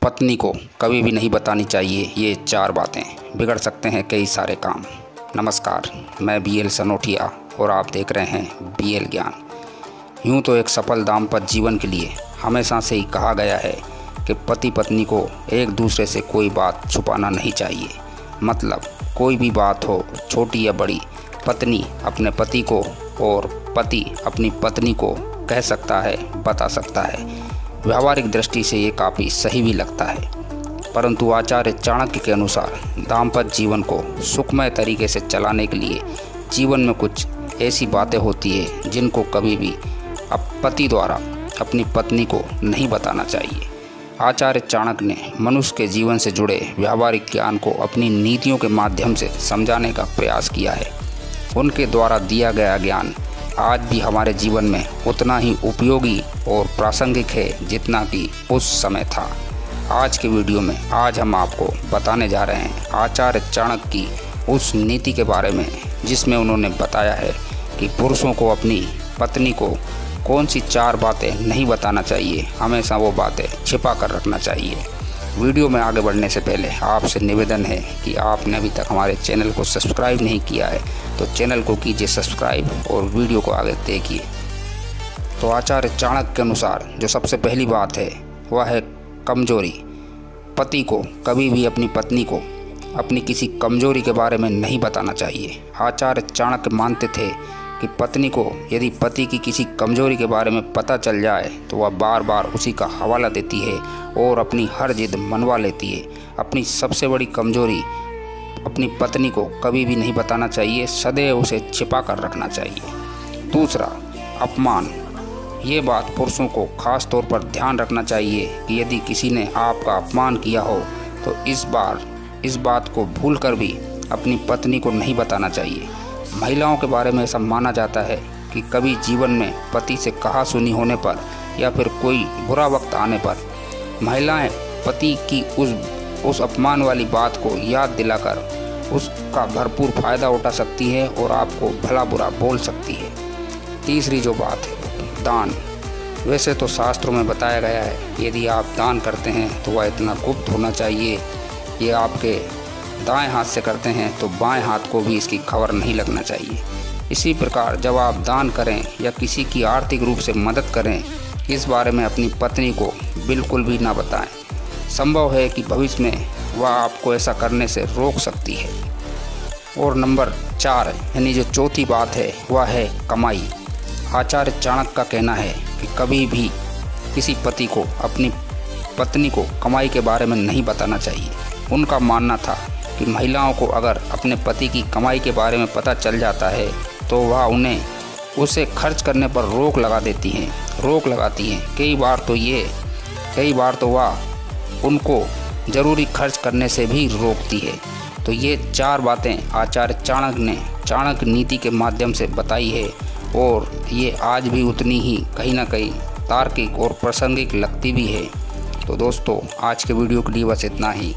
पत्नी को कभी भी नहीं बतानी चाहिए ये 4 बातें, बिगड़ सकते हैं कई सारे काम। नमस्कार, मैं BL सनोठिया और आप देख रहे हैं BL ज्ञान। यूँ तो एक सफल दाम्पत्य जीवन के लिए हमेशा से ही कहा गया है कि पति पत्नी को एक दूसरे से कोई बात छुपाना नहीं चाहिए। मतलब कोई भी बात हो, छोटी या बड़ी, पत्नी अपने पति को और पति अपनी पत्नी को कह सकता है, बता सकता है। व्यावहारिक दृष्टि से ये काफ़ी सही भी लगता है, परंतु आचार्य चाणक्य के अनुसार दाम्पत्य जीवन को सुखमय तरीके से चलाने के लिए जीवन में कुछ ऐसी बातें होती है जिनको कभी भी पति द्वारा अपनी पत्नी को नहीं बताना चाहिए। आचार्य चाणक्य ने मनुष्य के जीवन से जुड़े व्यावहारिक ज्ञान को अपनी नीतियों के माध्यम से समझाने का प्रयास किया है। उनके द्वारा दिया गया ज्ञान आज भी हमारे जीवन में उतना ही उपयोगी और प्रासंगिक है जितना कि उस समय था। आज के वीडियो में आज हम आपको बताने जा रहे हैं आचार्य चाणक्य की उस नीति के बारे में जिसमें उन्होंने बताया है कि पुरुषों को अपनी पत्नी को कौन सी 4 बातें नहीं बताना चाहिए, हमेशा वो बातें छिपा कर रखना चाहिए। वीडियो में आगे बढ़ने से पहले आपसे निवेदन है कि आपने अभी तक हमारे चैनल को सब्सक्राइब नहीं किया है तो चैनल को कीजिए सब्सक्राइब और वीडियो को आगे देखिए। तो आचार्य चाणक्य के अनुसार जो सबसे पहली बात है वह है कमजोरी। पति को कभी भी अपनी पत्नी को अपनी किसी कमजोरी के बारे में नहीं बताना चाहिए। आचार्य चाणक्य मानते थे कि पत्नी को यदि पति की किसी कमजोरी के बारे में पता चल जाए तो वह बार बार उसी का हवाला देती है और अपनी हर जिद मनवा लेती है। अपनी सबसे बड़ी कमजोरी अपनी पत्नी को कभी भी नहीं बताना चाहिए, सदैव उसे छिपा कर रखना चाहिए। दूसरा, अपमान। ये बात पुरुषों को खास तौर पर ध्यान रखना चाहिए कि यदि किसी ने आपका अपमान किया हो तो इस बात को भूलकर भी अपनी पत्नी को नहीं बताना चाहिए। महिलाओं के बारे में ऐसा माना जाता है कि कभी जीवन में पति से कहा सुनी होने पर या फिर कोई बुरा वक्त आने पर महिलाएं पति की उस अपमान वाली बात को याद दिलाकर उसका भरपूर फ़ायदा उठा सकती है और आपको भला बुरा बोल सकती है। तीसरी जो बात है, दान। वैसे तो शास्त्रों में बताया गया है यदि आप दान करते हैं तो वह इतना गुप्त होना चाहिए, ये आपके दाएं हाथ से करते हैं तो बाएं हाथ को भी इसकी खबर नहीं लगना चाहिए। इसी प्रकार जब आप दान करें या किसी की आर्थिक रूप से मदद करें, इस बारे में अपनी पत्नी को बिल्कुल भी ना बताएं। संभव है कि भविष्य में वह आपको ऐसा करने से रोक सकती है। और नंबर 4 यानी जो चौथी बात है वह है कमाई। आचार्य चाणक्य का कहना है कि कभी भी किसी पति को अपनी पत्नी को कमाई के बारे में नहीं बताना चाहिए। उनका मानना था कि महिलाओं को अगर अपने पति की कमाई के बारे में पता चल जाता है तो वह उसे खर्च करने पर रोक लगाती हैं। कई बार तो वह उनको ज़रूरी खर्च करने से भी रोकती है। तो ये 4 बातें आचार्य चाणक्य ने चाणक्य नीति के माध्यम से बताई है और ये आज भी उतनी ही कहीं ना कहीं तार्किक और प्रासंगिक लगती भी है। तो दोस्तों, आज के वीडियो के लिए बस इतना ही।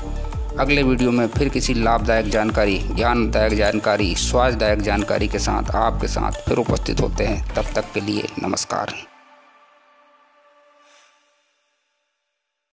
अगले वीडियो में फिर किसी लाभदायक जानकारी, ज्ञानदायक जानकारी, स्वास्थ्यदायक जानकारी के साथ आपके साथ फिर उपस्थित होते हैं। तब तक के लिए नमस्कार।